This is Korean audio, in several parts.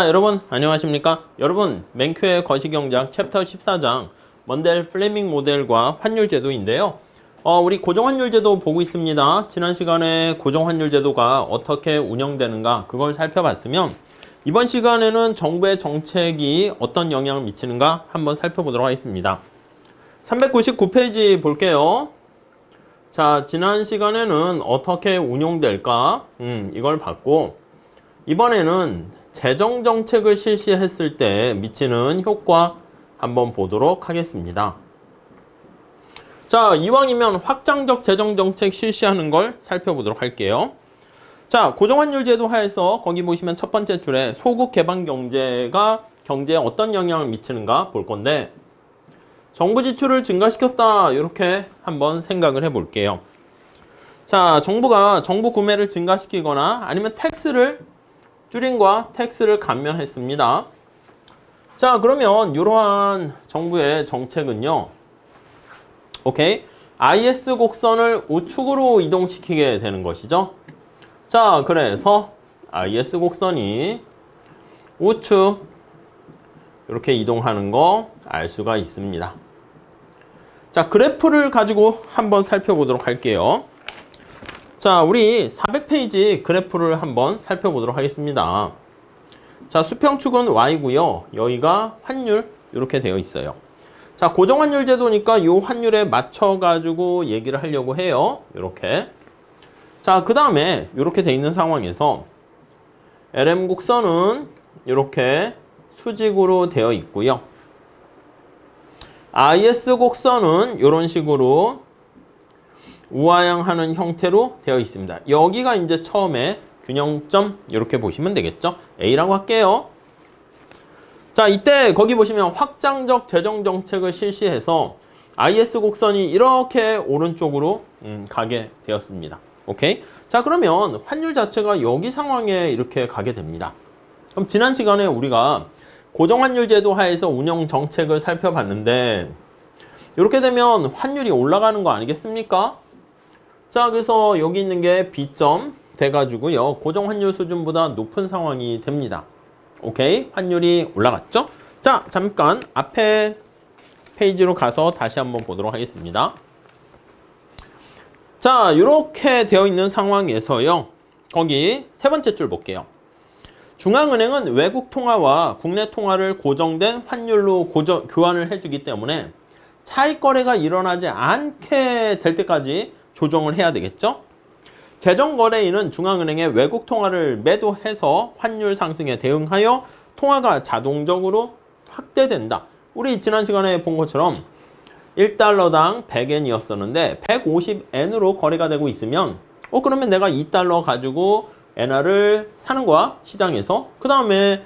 여러분 안녕하십니까? 여러분 맨큐의 거시경제학 챕터 14장 먼델 플레밍 모델과 환율제도인데요. 우리 고정환율제도 보고 있습니다. 지난 시간에 고정환율제도가 어떻게 운영되는가 그걸 살펴봤으면 이번 시간에는 정부의 정책이 어떤 영향을 미치는가 한번 살펴보도록 하겠습니다. 399페이지 볼게요. 자, 지난 시간에는 어떻게 운용될까? 이걸 봤고 이번에는 재정정책을 실시했을 때 미치는 효과 한번 보도록 하겠습니다. 자, 이왕이면 확장적 재정정책 실시하는 걸 살펴보도록 할게요. 자, 고정환율제도 하에서 거기 보시면 첫 번째 줄에 소국 개방 경제가 경제에 어떤 영향을 미치는가 볼 건데 정부 지출을 증가시켰다 이렇게 한번 생각을 해볼게요. 자, 정부가 정부 구매를 증가시키거나 아니면 텍스를 줄임과 텍스를 감면했습니다. 자, 그러면 이러한 정부의 정책은요. 오케이. IS 곡선을 우측으로 이동시키게 되는 것이죠. 자, 그래서 IS 곡선이 우측 이렇게 이동하는 거 알 수가 있습니다. 자, 그래프를 가지고 한번 살펴보도록 할게요. 자, 우리 400페이지 그래프를 한번 살펴보도록 하겠습니다. 자, 수평축은 Y고요. 여기가 환율 이렇게 되어 있어요. 자, 고정환율 제도니까 이 환율에 맞춰가지고 얘기를 하려고 해요. 이렇게. 자, 그 다음에 이렇게 돼 있는 상황에서 LM 곡선은 이렇게 수직으로 되어 있고요. IS 곡선은 이런 식으로 우하향하는 형태로 되어 있습니다. 여기가 이제 처음에 균형점 이렇게 보시면 되겠죠. A라고 할게요. 자, 이때 거기 보시면 확장적 재정정책을 실시해서 IS 곡선이 이렇게 오른쪽으로 가게 되었습니다. 오케이? 자, 그러면 환율 자체가 여기 상황에 이렇게 가게 됩니다. 그럼 지난 시간에 우리가 고정환율 제도 하에서 운영 정책을 살펴봤는데 이렇게 되면 환율이 올라가는 거 아니겠습니까? 자, 그래서 여기 있는 게 B점 돼가지고요. 고정환율 수준보다 높은 상황이 됩니다. 오케이? 환율이 올라갔죠? 자, 잠깐 앞에 페이지로 가서 다시 한번 보도록 하겠습니다. 자, 이렇게 되어 있는 상황에서요. 거기 세 번째 줄 볼게요. 중앙은행은 외국 통화와 국내 통화를 고정된 환율로 교환을 해주기 때문에 차익 거래가 일어나지 않게 될 때까지 조정을 해야 되겠죠? 재정거래인은 중앙은행의 외국 통화를 매도해서 환율 상승에 대응하여 통화가 자동적으로 확대된다. 우리 지난 시간에 본 것처럼 1달러당 100엔이었었는데 150엔으로 거래가 되고 있으면 그러면 내가 2달러 가지고 엔화를 사는 거야, 시장에서. 그 다음에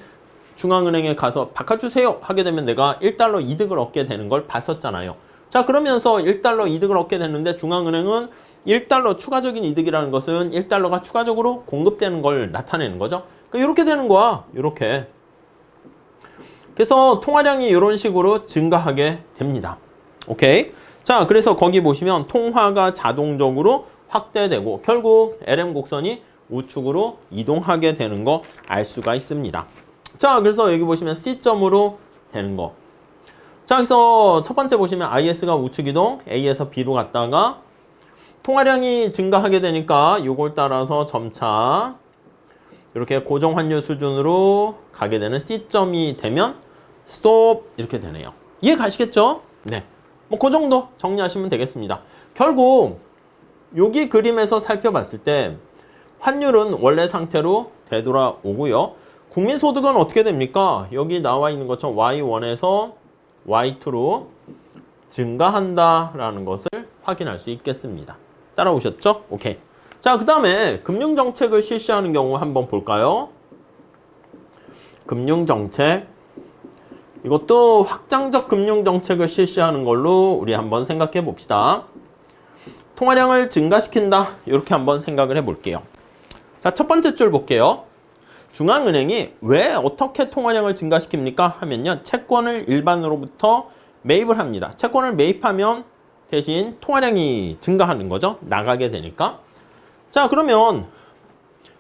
중앙은행에 가서 바꿔주세요 하게 되면 내가 1달러 이득을 얻게 되는 걸 봤었잖아요. 자, 그러면서 1달러 이득을 얻게 됐는데 중앙은행은 1달러 추가적인 이득이라는 것은 1달러가 추가적으로 공급되는 걸 나타내는 거죠. 그러니까 이렇게 되는 거야. 이렇게. 그래서 통화량이 이런 식으로 증가하게 됩니다. 오케이? 자, 그래서 거기 보시면 통화가 자동적으로 확대되고 결국 LM 곡선이 우측으로 이동하게 되는 거 알 수가 있습니다. 자, 그래서 여기 보시면 C점으로 되는 거. 자, 그래서 첫 번째 보시면 IS가 우측 이동, A에서 B로 갔다가 통화량이 증가하게 되니까 이걸 따라서 점차 이렇게 고정 환율 수준으로 가게 되는 C점이 되면 스톱 이렇게 되네요. 이해 가시겠죠? 네. 뭐 그 정도 정리하시면 되겠습니다. 결국 여기 그림에서 살펴봤을 때 환율은 원래 상태로 되돌아오고요. 국민소득은 어떻게 됩니까? 여기 나와 있는 것처럼 Y1에서 Y2로 증가한다라는 것을 확인할 수 있겠습니다. 따라오셨죠? 오케이. 자, 그 다음에 금융정책을 실시하는 경우 한번 볼까요? 금융정책. 이것도 확장적 금융정책을 실시하는 걸로 우리 한번 생각해 봅시다. 통화량을 증가시킨다. 이렇게 한번 생각을 해 볼게요. 자, 첫 번째 줄 볼게요. 중앙은행이 왜 어떻게 통화량을 증가시킵니까? 하면요. 채권을 일반으로부터 매입을 합니다. 채권을 매입하면 대신 통화량이 증가하는 거죠. 나가게 되니까. 자, 그러면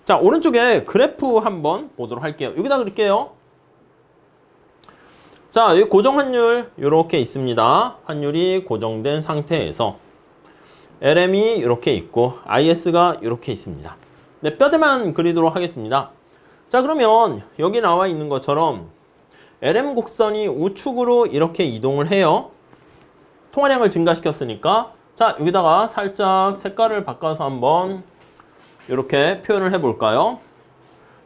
자, 오른쪽에 그래프 한번 보도록 할게요. 여기다 그릴게요. 자, 이 고정환율 이렇게 있습니다. 환율이 고정된 상태에서 LM이 이렇게 있고 IS가 이렇게 있습니다. 네, 뼈대만 그리도록 하겠습니다. 자, 그러면 여기 나와 있는 것처럼 LM 곡선이 우측으로 이렇게 이동을 해요. 통화량을 증가시켰으니까 자, 여기다가 살짝 색깔을 바꿔서 한번 이렇게 표현을 해볼까요?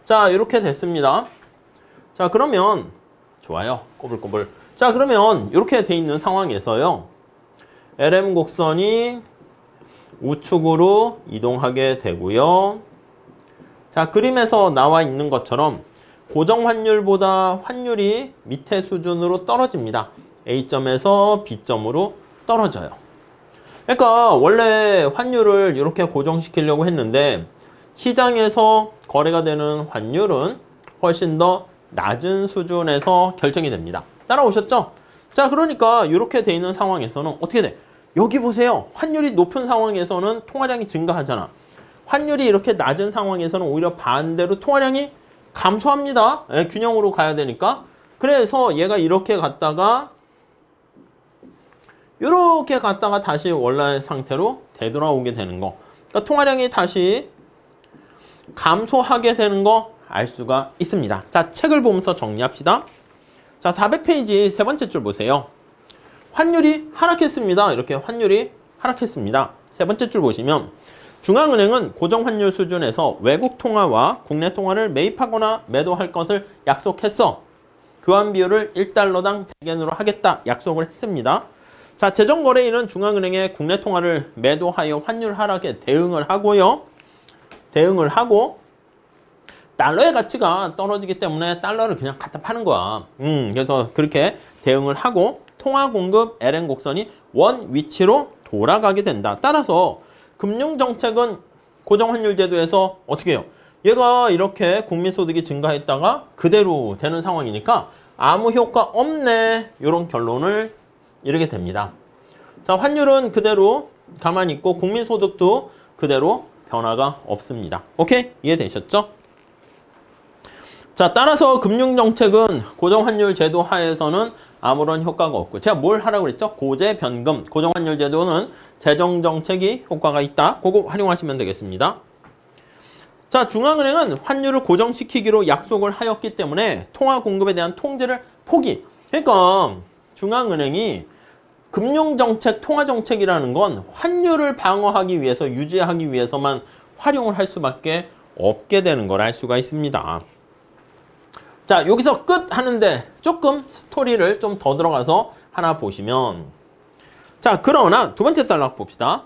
자, 이렇게 됐습니다. 자, 그러면 좋아요. 꼬불꼬불. 자, 그러면 이렇게 돼 있는 상황에서요. LM 곡선이 우측으로 이동하게 되고요. 자, 그림에서 나와 있는 것처럼 고정 환율보다 환율이 밑에 수준으로 떨어집니다. A점에서 B점으로 떨어져요. 그러니까 원래 환율을 이렇게 고정시키려고 했는데 시장에서 거래가 되는 환율은 훨씬 더 낮은 수준에서 결정이 됩니다. 따라오셨죠? 자, 그러니까 이렇게 돼 있는 상황에서는 어떻게 돼? 여기 보세요. 환율이 높은 상황에서는 통화량이 증가하잖아. 환율이 이렇게 낮은 상황에서는 오히려 반대로 통화량이 감소합니다. 네, 균형으로 가야 되니까. 그래서 얘가 이렇게 갔다가 다시 원래 상태로 되돌아오게 되는 거. 그러니까 통화량이 다시 감소하게 되는 거 알 수가 있습니다. 자, 책을 보면서 정리합시다. 자, 400페이지 세 번째 줄 보세요. 환율이 하락했습니다. 이렇게 환율이 하락했습니다. 세 번째 줄 보시면 중앙은행은 고정환율 수준에서 외국 통화와 국내 통화를 매입하거나 매도할 것을 약속했어. 교환 비율을 1달러당 대겐으로 하겠다. 약속을 했습니다. 자, 재정거래인은 중앙은행의 국내 통화를 매도하여 환율 하락에 대응을 하고요. 대응을 하고 달러의 가치가 떨어지기 때문에 달러를 그냥 갖다 파는 거야. 그래서 그렇게 대응을 하고 통화 공급 LN 곡선이 원 위치로 돌아가게 된다. 따라서 금융정책은 고정환율 제도에서 어떻게 해요? 얘가 이렇게 국민소득이 증가했다가 그대로 되는 상황이니까 아무 효과 없네. 이런 결론을 이르게 됩니다. 자, 환율은 그대로 가만히 있고 국민소득도 그대로 변화가 없습니다. 오케이? 이해되셨죠? 자, 따라서 금융정책은 고정환율 제도 하에서는 아무런 효과가 없고 제가 뭘 하라고 그랬죠? 고재 변금. 고정환율 제도는 재정정책이 효과가 있다. 그거 활용하시면 되겠습니다. 자, 중앙은행은 환율을 고정시키기로 약속을 하였기 때문에 통화 공급에 대한 통제를 포기. 그러니까 중앙은행이 금융정책, 통화정책이라는 건 환율을 방어하기 위해서, 유지하기 위해서만 활용을 할 수밖에 없게 되는 걸 알 수가 있습니다. 자, 여기서 끝 하는데 조금 스토리를 좀 더 들어가서 하나 보시면 자, 그러나 두 번째 단락 봅시다.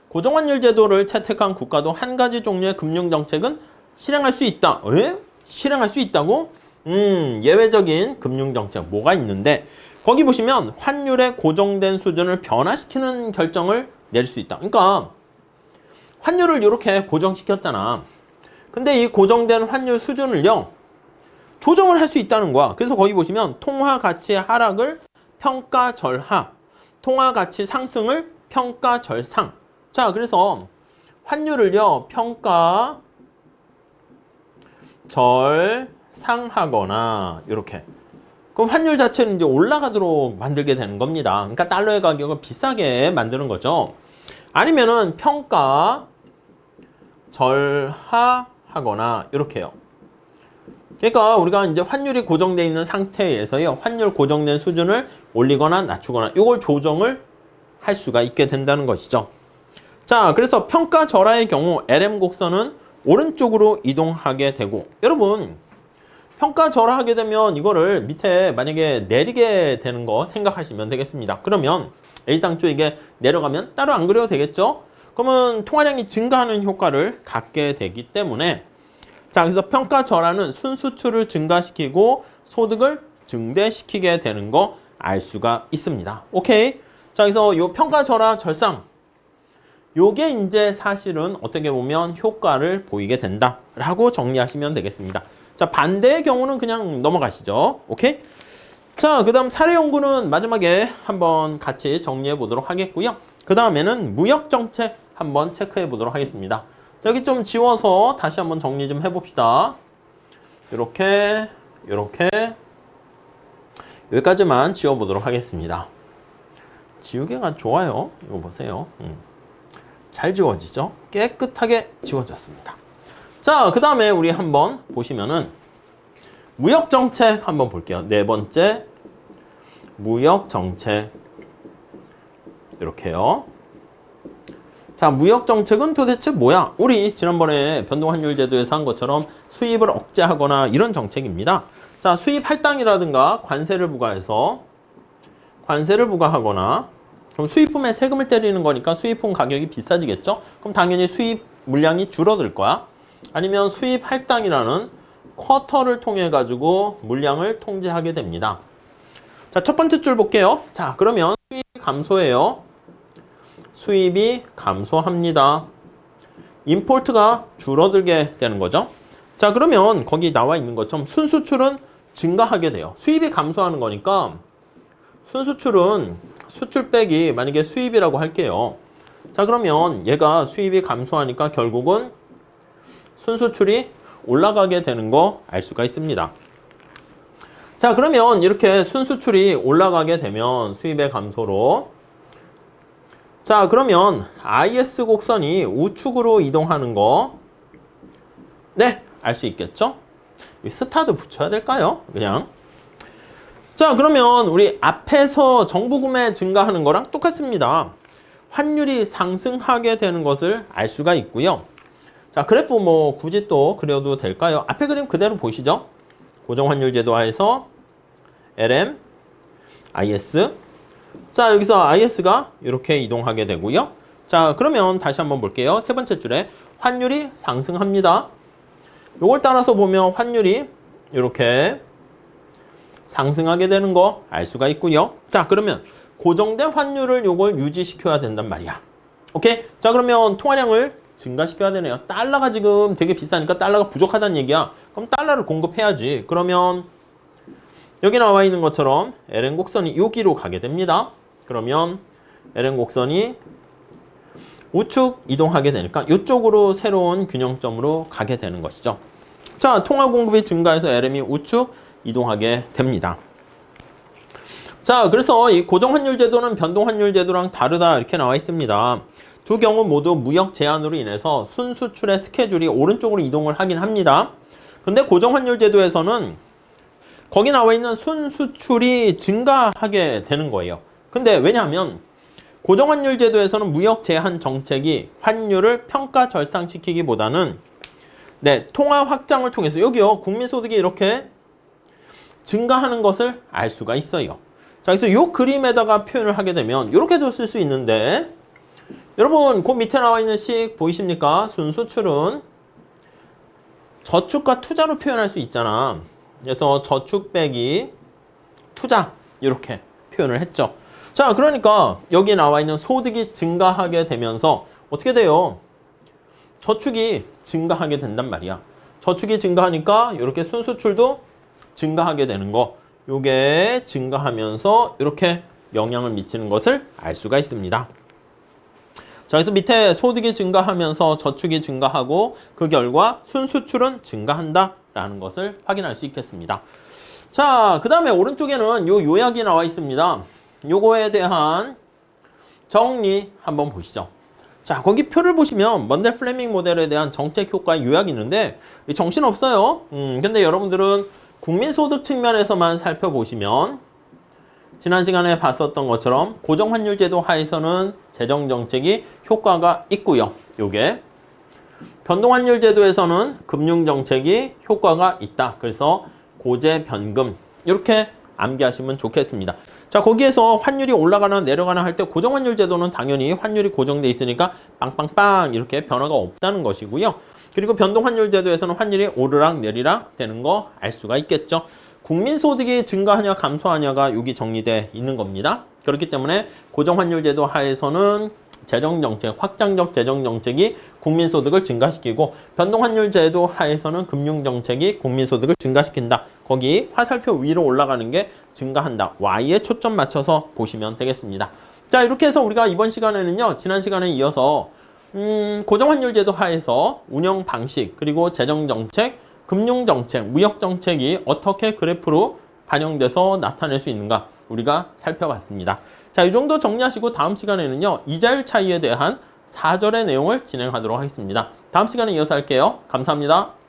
고정환율 제도를 채택한 국가도 한 가지 종류의 금융정책은 실행할 수 있다. 에? 실행할 수 있다고? 예외적인 금융정책 뭐가 있는데 거기 보시면 환율의 고정된 수준을 변화시키는 결정을 낼 수 있다. 그러니까 환율을 이렇게 고정시켰잖아. 근데 이 고정된 환율 수준을요 조정을 할 수 있다는 거야. 그래서 거기 보시면 통화 가치의 하락을 평가 절하, 통화 가치 상승을 평가 절상. 자, 그래서 환율을요 평가 절상하거나 이렇게. 그럼 환율 자체는 이제 올라가도록 만들게 되는 겁니다. 그러니까 달러의 가격을 비싸게 만드는 거죠. 아니면은 평가 절하하거나 이렇게요. 그러니까 우리가 이제 환율이 고정되어 있는 상태에서요. 환율 고정된 수준을 올리거나 낮추거나 이걸 조정을 할 수가 있게 된다는 것이죠. 자, 그래서 평가 절하의 경우 LM 곡선은 오른쪽으로 이동하게 되고 여러분 평가 절하하게 되면 이거를 밑에 만약에 내리게 되는 거 생각하시면 되겠습니다. 그러면 A당 쪽에 내려가면 따로 안 그려도 되겠죠? 그러면 통화량이 증가하는 효과를 갖게 되기 때문에 자, 그래서 평가 절하는 순수출을 증가시키고 소득을 증대시키게 되는 거 알 수가 있습니다. 오케이? 자, 그래서 요 평가 절하 절상 요게 이제 사실은 어떻게 보면 효과를 보이게 된다라고 정리하시면 되겠습니다. 자, 반대의 경우는 그냥 넘어가시죠. 오케이? 자, 그 다음 사례 연구는 마지막에 한번 같이 정리해 보도록 하겠고요. 그 다음에는 무역정책 한번 체크해 보도록 하겠습니다. 자, 여기 좀 지워서 다시 한번 정리 좀 해봅시다. 이렇게 여기까지만 지워보도록 하겠습니다. 지우개가 좋아요. 이거 보세요. 잘 지워지죠? 깨끗하게 지워졌습니다. 자, 그 다음에 우리 한번 보시면은 무역정책 한번 볼게요. 네 번째, 무역정책. 이렇게요. 자, 무역정책은 도대체 뭐야? 우리 지난번에 변동환율제도에서 한 것처럼 수입을 억제하거나 이런 정책입니다. 자, 수입 할당이라든가 관세를 부과하거나, 그럼 수입품에 세금을 때리는 거니까 수입품 가격이 비싸지겠죠? 그럼 당연히 수입 물량이 줄어들 거야. 아니면 수입 할당이라는 쿼터를 통해 가지고 물량을 통제하게 됩니다. 자, 첫 번째 줄 볼게요. 자, 그러면 수입이 감소해요. 수입이 감소합니다. 임포트가 줄어들게 되는 거죠. 자, 그러면 거기 나와 있는 것처럼 순수출은 증가하게 돼요. 수입이 감소하는 거니까 순수출은 수출 빼기 만약에 수입이라고 할게요. 자, 그러면 얘가 수입이 감소하니까 결국은 순수출이 올라가게 되는 거 알 수가 있습니다. 자, 그러면 이렇게 순수출이 올라가게 되면 수입의 감소로, 자, 그러면 IS 곡선이 우측으로 이동하는 거, 네, 알 수 있겠죠? 스타도 붙여야 될까요? 그냥. 자, 그러면 우리 앞에서 정부 구매 증가하는 거랑 똑같습니다. 환율이 상승하게 되는 것을 알 수가 있고요. 자, 그래프 뭐 굳이 또 그려도 될까요? 앞에 그림 그대로 보시죠. 고정환율제도 하에서 LM, IS. 자, 여기서 IS가 이렇게 이동하게 되고요. 자, 그러면 다시 한번 볼게요. 세 번째 줄에 환율이 상승합니다. 요걸 따라서 보면 환율이 이렇게 상승하게 되는 거 알 수가 있고요. 자, 그러면 고정된 환율을 요걸 유지시켜야 된단 말이야. 오케이? 자, 그러면 통화량을 증가시켜야 되네요. 달러가 지금 되게 비싸니까 달러가 부족하다는 얘기야. 그럼 달러를 공급해야지. 그러면 여기 나와 있는 것처럼 LN 곡선이 여기로 가게 됩니다. 그러면 LN 곡선이 우측 이동하게 되니까 이쪽으로 새로운 균형점으로 가게 되는 것이죠. 자, 통화 공급이 증가해서 LM이 우측 이동하게 됩니다. 자, 그래서 이 고정환율제도는 변동환율제도랑 다르다 이렇게 나와 있습니다. 두 경우 모두 무역 제한으로 인해서 순수출의 스케줄이 오른쪽으로 이동을 하긴 합니다. 근데 고정환율제도에서는 거기 나와 있는 순수출이 증가하게 되는 거예요. 근데 왜냐하면 고정환율제도에서는 무역 제한 정책이 환율을 평가 절상시키기보다는 네, 통화 확장을 통해서 여기요, 국민소득이 이렇게 증가하는 것을 알 수가 있어요. 자, 그래서 이 그림에다가 표현을 하게 되면 이렇게도 쓸 수 있는데, 여러분 그 밑에 나와 있는 식 보이십니까? 순수출은 저축과 투자로 표현할 수 있잖아. 그래서 저축 빼기 투자 이렇게 표현을 했죠. 자, 그러니까 여기 나와 있는 소득이 증가하게 되면서 어떻게 돼요? 저축이 증가하게 된단 말이야. 저축이 증가하니까 이렇게 순수출도 증가하게 되는 거, 요게 증가하면서 이렇게 영향을 미치는 것을 알 수가 있습니다. 자, 그래서 밑에 소득이 증가하면서 저축이 증가하고 그 결과 순수출은 증가한다 라는 것을 확인할 수 있겠습니다. 자, 그 다음에 오른쪽에는 요 요약이 나와 있습니다. 요거에 대한 정리 한번 보시죠. 자, 거기 표를 보시면 먼델 플레밍 모델에 대한 정책 효과의 요약이 있는데 정신없어요. 근데 여러분들은 국민소득 측면에서만 살펴보시면 지난 시간에 봤었던 것처럼 고정환율제도 하에서는 재정정책이 효과가 있고요. 요게 변동환율제도에서는 금융정책이 효과가 있다. 그래서 고재변금 이렇게 암기하시면 좋겠습니다. 자, 거기에서 환율이 올라가나 내려가나 할 때 고정환율제도는 당연히 환율이 고정돼 있으니까 빵빵빵 이렇게 변화가 없다는 것이고요. 그리고 변동환율제도에서는 환율이 오르락 내리락 되는 거 알 수가 있겠죠. 국민소득이 증가하냐 감소하냐가 여기 정리되어 있는 겁니다. 그렇기 때문에 고정환율제도 하에서는 재정정책, 확장적 재정정책이 국민소득을 증가시키고 변동환율제도 하에서는 금융정책이 국민소득을 증가시킨다. 거기 화살표 위로 올라가는 게 증가한다. Y에 초점 맞춰서 보시면 되겠습니다. 자, 이렇게 해서 우리가 이번 시간에는요, 지난 시간에 이어서 고정환율제도 하에서 운영 방식, 그리고 재정정책, 금융정책, 무역정책이 어떻게 그래프로 반영돼서 나타낼 수 있는가 우리가 살펴봤습니다. 자, 이 정도 정리하시고 다음 시간에는요. 이자율 차이에 대한 4절의 내용을 진행하도록 하겠습니다. 다음 시간에 이어서 할게요. 감사합니다.